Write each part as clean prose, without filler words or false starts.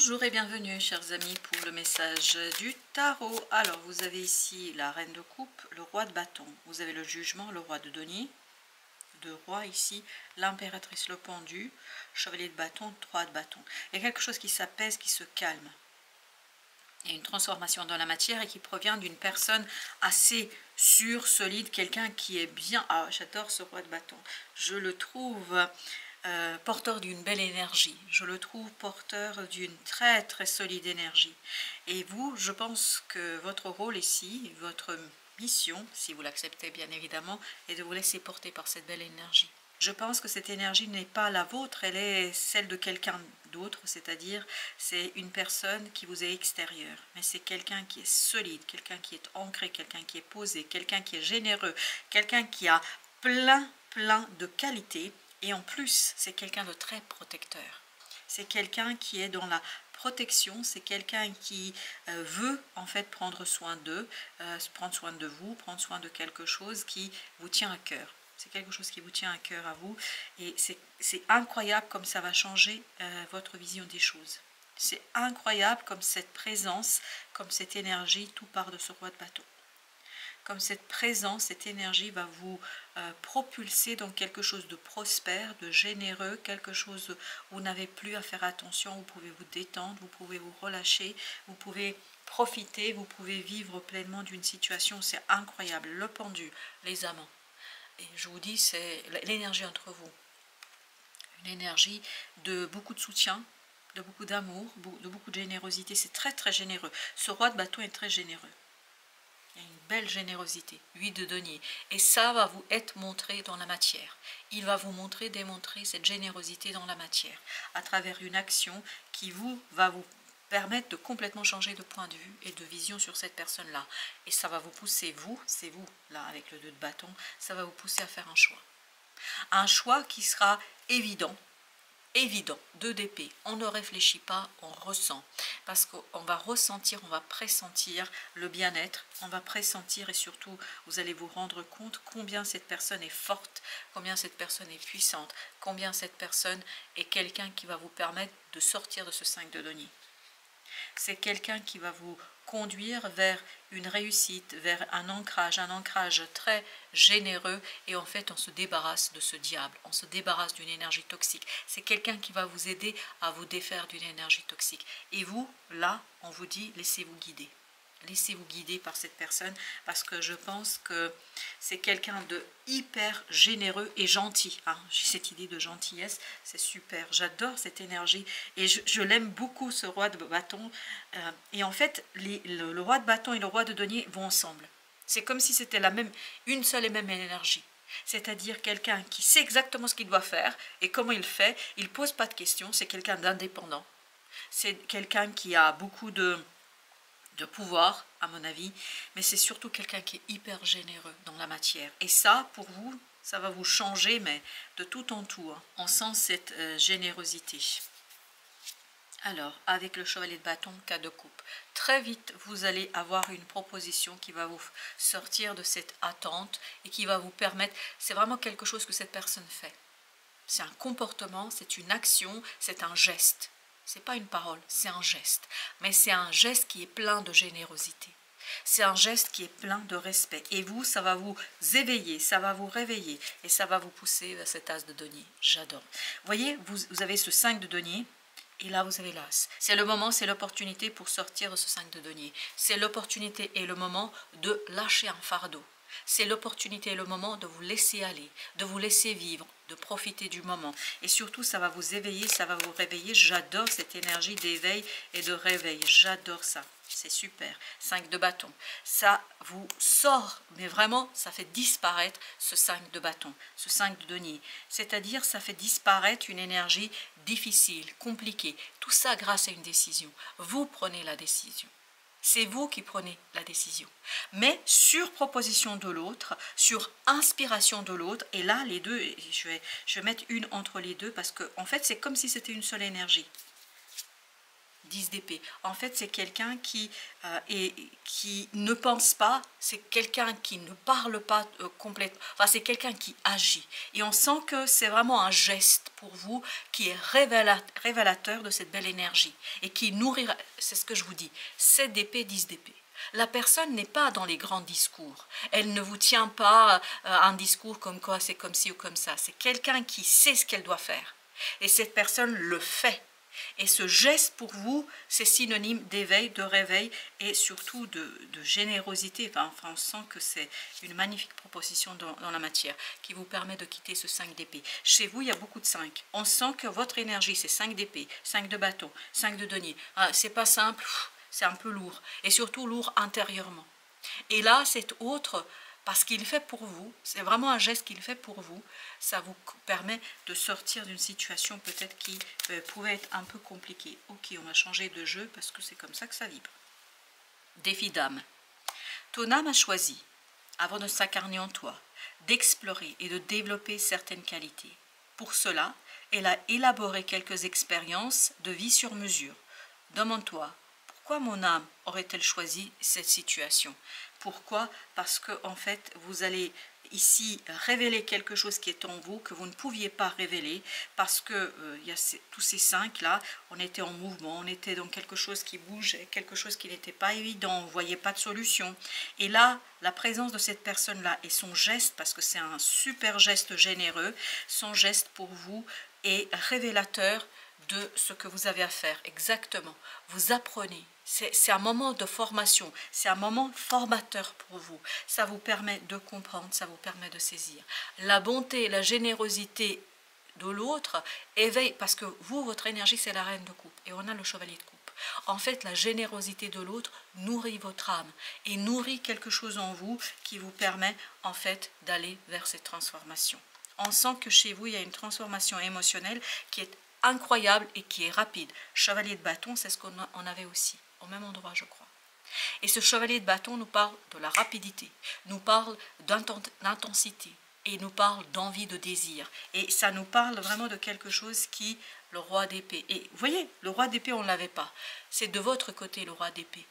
Bonjour et bienvenue chers amis pour le message du tarot. Alors vous avez ici la reine de coupe, le roi de bâton, vous avez le jugement, le roi de denier, deux rois ici, l'impératrice, le pendu, chevalier de bâton, roi de bâton. Il y a quelque chose qui s'apaise, qui se calme. Il y a une transformation dans la matière et qui provient d'une personne assez sûre, solide, quelqu'un qui est bien... Ah, j'adore ce roi de bâton. Je le trouve... porteur d'une belle énergie, je le trouve porteur d'une très très solide énergie. Et vous, je pense que votre rôle ici, votre mission, si vous l'acceptez bien évidemment, est de vous laisser porter par cette belle énergie. Je pense que cette énergie n'est pas la vôtre, elle est celle de quelqu'un d'autre, c'est-à-dire c'est une personne qui vous est extérieure, mais c'est quelqu'un qui est solide, quelqu'un qui est ancré, quelqu'un qui est posé, quelqu'un qui est généreux, quelqu'un qui a plein de qualités. Et en plus, c'est quelqu'un de très protecteur. C'est quelqu'un qui est dans la protection, c'est quelqu'un qui veut en fait prendre soin d'eux, prendre soin de vous, prendre soin de quelque chose qui vous tient à cœur. C'est quelque chose qui vous tient à cœur à vous. Et c'est incroyable comme ça va changer votre vision des choses. C'est incroyable comme cette présence, comme cette énergie, tout part de ce roi de bâton. Comme cette présence, cette énergie va vous propulser dans quelque chose de prospère, de généreux, quelque chose où vous n'avez plus à faire attention, vous pouvez vous détendre, vous pouvez vous relâcher, vous pouvez profiter, vous pouvez vivre pleinement d'une situation, c'est incroyable. Le pendu, les amants. Et je vous dis, c'est l'énergie entre vous. Une énergie de beaucoup de soutien, de beaucoup d'amour, de beaucoup de générosité, c'est très très généreux. Ce roi de bâton est très généreux. Il y a une belle générosité, 8 de denier. Et ça va vous être montré dans la matière. Il va vous montrer, démontrer cette générosité dans la matière à travers une action qui va vous permettre de complètement changer de point de vue et de vision sur cette personne-là. Et ça va vous pousser, c'est vous, là, avec le 2 de bâton, ça va vous pousser à faire un choix. Un choix qui sera évident. Évident, 2 d'épée, on ne réfléchit pas, on ressent, parce qu'on va ressentir, on va pressentir le bien-être, on va pressentir et surtout vous allez vous rendre compte combien cette personne est forte, combien cette personne est puissante, combien cette personne est quelqu'un qui va vous permettre de sortir de ce 5 de denier. C'est quelqu'un qui va vous conduire vers une réussite, vers un ancrage très généreux et en fait on se débarrasse de ce diable, on se débarrasse d'une énergie toxique. C'est quelqu'un qui va vous aider à vous défaire d'une énergie toxique. Et vous, là, on vous dit laissez-vous guider. Laissez-vous guider par cette personne parce que je pense que c'est quelqu'un de hyper généreux et gentil. Hein. J'ai cette idée de gentillesse, c'est super. J'adore cette énergie et je l'aime beaucoup ce roi de bâton. Et en fait, le roi de bâton et le roi de denier vont ensemble. C'est comme si c'était une seule et même énergie. C'est-à-dire quelqu'un qui sait exactement ce qu'il doit faire et comment il le fait. Il ne pose pas de questions, c'est quelqu'un d'indépendant. C'est quelqu'un qui a beaucoup de pouvoir, à mon avis, mais c'est surtout quelqu'un qui est hyper généreux dans la matière. Et ça, pour vous, ça va vous changer, mais de tout en tout. Hein. On sent cette générosité. Alors, avec le chevalier de bâton, 4 de coupe, très vite, vous allez avoir une proposition qui va vous sortir de cette attente et qui va vous permettre, c'est vraiment quelque chose que cette personne fait. C'est un comportement, c'est une action, c'est un geste. Ce n'est pas une parole, c'est un geste. Mais c'est un geste qui est plein de générosité. C'est un geste qui est plein de respect. Et vous, ça va vous éveiller, ça va vous réveiller. Et ça va vous pousser vers cet as de denier. J'adore. Vous voyez, vous avez ce 5 de denier. Et là, vous avez l'as. C'est le moment, c'est l'opportunité pour sortir de ce 5 de denier. C'est l'opportunité et le moment de lâcher un fardeau. C'est l'opportunité et le moment de vous laisser aller, de vous laisser vivre, de profiter du moment. Et surtout, ça va vous éveiller, ça va vous réveiller. J'adore cette énergie d'éveil et de réveil. J'adore ça. C'est super. 5 de bâton. Ça vous sort, mais vraiment, ça fait disparaître ce 5 de bâton, ce 5 de denier. C'est-à-dire, ça fait disparaître une énergie difficile, compliquée. Tout ça grâce à une décision. Vous prenez la décision. C'est vous qui prenez la décision. Mais sur proposition de l'autre, sur inspiration de l'autre, et là, les deux, je vais mettre une entre les deux parce que en fait, c'est comme si c'était une seule énergie. 10 d'épée. En fait, c'est quelqu'un qui ne pense pas, c'est quelqu'un qui ne parle pas complètement, enfin c'est quelqu'un qui agit. Et on sent que c'est vraiment un geste pour vous qui est révélateur de cette belle énergie et qui nourrira, c'est ce que je vous dis, 7 d'épée, 10 d'épée. La personne n'est pas dans les grands discours. Elle ne vous tient pas un discours comme quoi c'est comme ci ou comme ça. C'est quelqu'un qui sait ce qu'elle doit faire. Et cette personne le fait. Et ce geste pour vous, c'est synonyme d'éveil, de réveil et surtout de générosité. Enfin, on sent que c'est une magnifique proposition dans la matière qui vous permet de quitter ce 5 d'épée. Chez vous, il y a beaucoup de 5. On sent que votre énergie, c'est 5 d'épée, 5 de bâton, 5 de denier. Ah, c'est pas simple. C'est un peu lourd, et surtout lourd intérieurement. Et là, cet autre, parce qu'il fait pour vous, c'est vraiment un geste qu'il fait pour vous, ça vous permet de sortir d'une situation peut-être qui pouvait être un peu compliquée. Ok, on va changer de jeu parce que c'est comme ça que ça vibre. Défi d'âme. Ton âme a choisi, avant de s'incarner en toi, d'explorer et de développer certaines qualités. Pour cela, elle a élaboré quelques expériences de vie sur mesure. Demande-toi, pourquoi mon âme aurait-elle choisi cette situation? Pourquoi? Parce que en fait, vous allez ici révéler quelque chose qui est en vous que vous ne pouviez pas révéler parce que il y a tous ces 5 là, on était en mouvement, on était dans quelque chose qui bougeait, quelque chose qui n'était pas évident, on ne voyait pas de solution. Et là, la présence de cette personne-là et son geste, parce que c'est un super geste généreux, son geste pour vous est révélateur de ce que vous avez à faire. Exactement. Vous apprenez. C'est un moment de formation. C'est un moment formateur pour vous. Ça vous permet de comprendre, ça vous permet de saisir. La bonté, la générosité de l'autre éveille, parce que vous, votre énergie, c'est la reine de coupe. Et on a le chevalier de coupe. En fait, la générosité de l'autre nourrit votre âme et nourrit quelque chose en vous qui vous permet, en fait, d'aller vers cette transformation. On sent que chez vous, il y a une transformation émotionnelle qui est incroyable et qui est rapide. Chevalier de bâton, c'est ce qu'on avait aussi, au même endroit, je crois. Et ce chevalier de bâton nous parle de la rapidité, nous parle d'intensité et nous parle d'envie, de désir. Et ça nous parle vraiment de quelque chose qui, le roi d'épée. Et vous voyez, le roi d'épée, on ne l'avait pas. C'est de votre côté, le roi d'épée.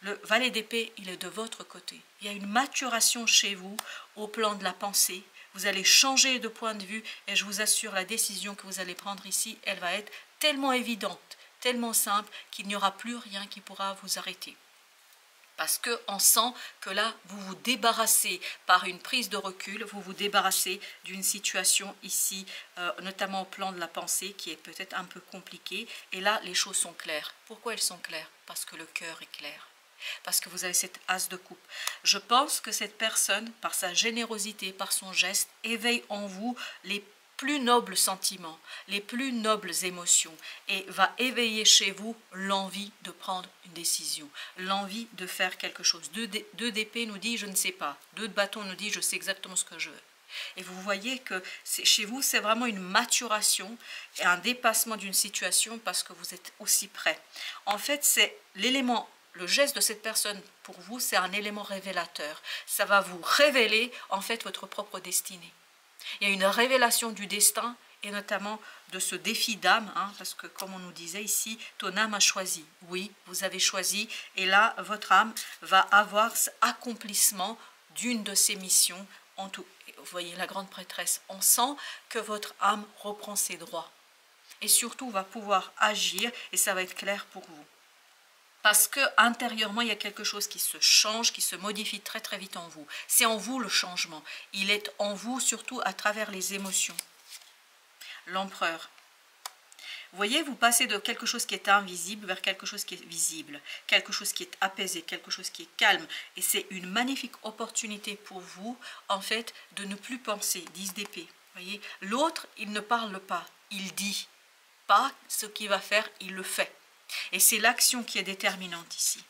Le valet d'épée, il est de votre côté. Il y a une maturation chez vous au plan de la pensée. Vous allez changer de point de vue et je vous assure, la décision que vous allez prendre ici, elle va être tellement évidente, tellement simple qu'il n'y aura plus rien qui pourra vous arrêter. Parce qu'on sent que là, vous vous débarrassez par une prise de recul, vous vous débarrassez d'une situation ici, notamment au plan de la pensée, qui est peut-être un peu compliquée. Et là, les choses sont claires. Pourquoi elles sont claires? Parce que le cœur est clair. Parce que vous avez cette as de coupe. Je pense que cette personne, par sa générosité, par son geste, éveille en vous les plus nobles sentiments, les plus nobles émotions et va éveiller chez vous l'envie de prendre une décision, l'envie de faire quelque chose. 2 d'épée nous dit je ne sais pas, 2 de bâton nous dit je sais exactement ce que je veux. Et vous voyez que chez vous, c'est vraiment une maturation et un dépassement d'une situation parce que vous êtes aussi prêt. En fait, c'est l'élément. Le geste de cette personne, pour vous, c'est un élément révélateur. Ça va vous révéler, en fait, votre propre destinée. Il y a une révélation du destin, et notamment de ce défi d'âme, hein, parce que, comme on nous disait ici, ton âme a choisi. Oui, vous avez choisi, et là, votre âme va avoir accomplissement d'une de ses missions. Vous voyez, la grande prêtresse, on sent que votre âme reprend ses droits. Et surtout, va pouvoir agir, et ça va être clair pour vous. Parce que intérieurement, il y a quelque chose qui se change, qui se modifie très très vite en vous. C'est en vous le changement. Il est en vous surtout à travers les émotions. L'empereur. Vous voyez, vous passez de quelque chose qui est invisible vers quelque chose qui est visible. Quelque chose qui est apaisé, quelque chose qui est calme. Et c'est une magnifique opportunité pour vous, en fait, de ne plus penser. 10 d'épée. Vous voyez, l'autre, il ne parle pas. Il dit pas ce qu'il va faire, il le fait. Et c'est l'action qui est déterminante ici,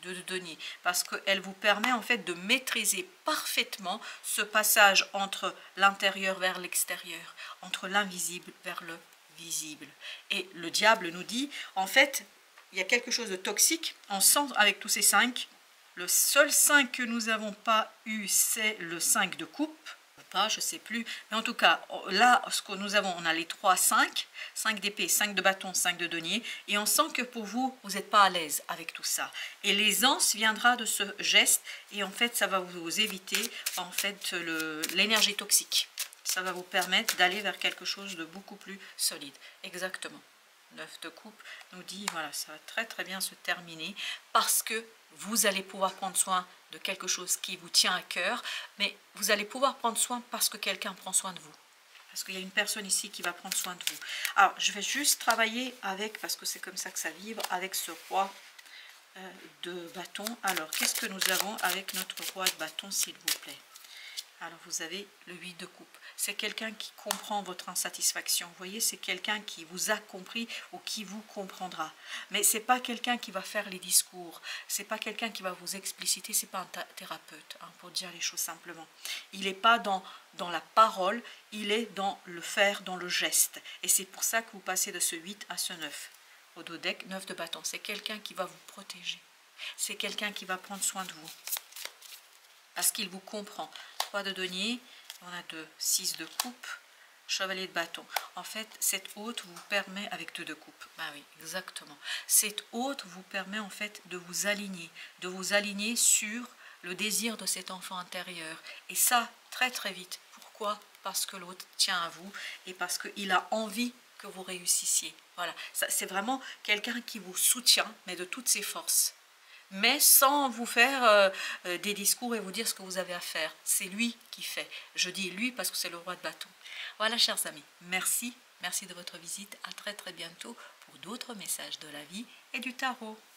de denier, parce qu'elle vous permet en fait de maîtriser parfaitement ce passage entre l'intérieur vers l'extérieur, entre l'invisible vers le visible. Et le diable nous dit, en fait, il y a quelque chose de toxique, on sent avec tous ces 5, le seul 5 que nous n'avons pas eu, c'est le 5 de coupe. pas, je sais plus. Mais en tout cas, là, ce que nous avons, on a les 3, 5 d'épée, 5 de bâton, 5 de denier. Et on sent que pour vous, vous n'êtes pas à l'aise avec tout ça. Et l'aisance viendra de ce geste. Et en fait, ça va vous éviter en fait l'énergie toxique. Ça va vous permettre d'aller vers quelque chose de beaucoup plus solide. Exactement. 9 de coupe nous dit, voilà, ça va très très bien se terminer parce que vous allez pouvoir prendre soin de quelque chose qui vous tient à cœur, mais vous allez pouvoir prendre soin parce que quelqu'un prend soin de vous. Parce qu'il y a une personne ici qui va prendre soin de vous. Alors, je vais juste travailler avec, parce que c'est comme ça que ça vibre, avec ce roi de bâton. Alors, qu'est-ce que nous avons avec notre roi de bâton, s'il vous plaît? Alors, vous avez le 8 de coupe. C'est quelqu'un qui comprend votre insatisfaction. Vous voyez, c'est quelqu'un qui vous a compris ou qui vous comprendra. Mais ce n'est pas quelqu'un qui va faire les discours. Ce n'est pas quelqu'un qui va vous expliciter. Ce n'est pas un thérapeute, hein, pour dire les choses simplement. Il n'est pas dans la parole, il est dans le faire, dans le geste. Et c'est pour ça que vous passez de ce 8 à ce 9. Au dos deck, 9 de bâton. C'est quelqu'un qui va vous protéger. C'est quelqu'un qui va prendre soin de vous. Parce qu'il vous comprend. 3 de denier, on a 2, 6 de coupe, chevalier de bâton. En fait, cette hôte vous permet, avec 2 de coupe, bah oui, exactement. Cette hôte vous permet en fait de vous aligner sur le désir de cet enfant intérieur. Et ça, très très vite. Pourquoi? Parce que l'autre tient à vous et parce qu'il a envie que vous réussissiez. Voilà, c'est vraiment quelqu'un qui vous soutient, mais de toutes ses forces. Mais sans vous faire des discours et vous dire ce que vous avez à faire. C'est lui qui fait. Je dis lui parce que c'est le roi de bâton. Voilà, chers amis, merci. Merci de votre visite. À très très bientôt pour d'autres messages de la vie et du tarot.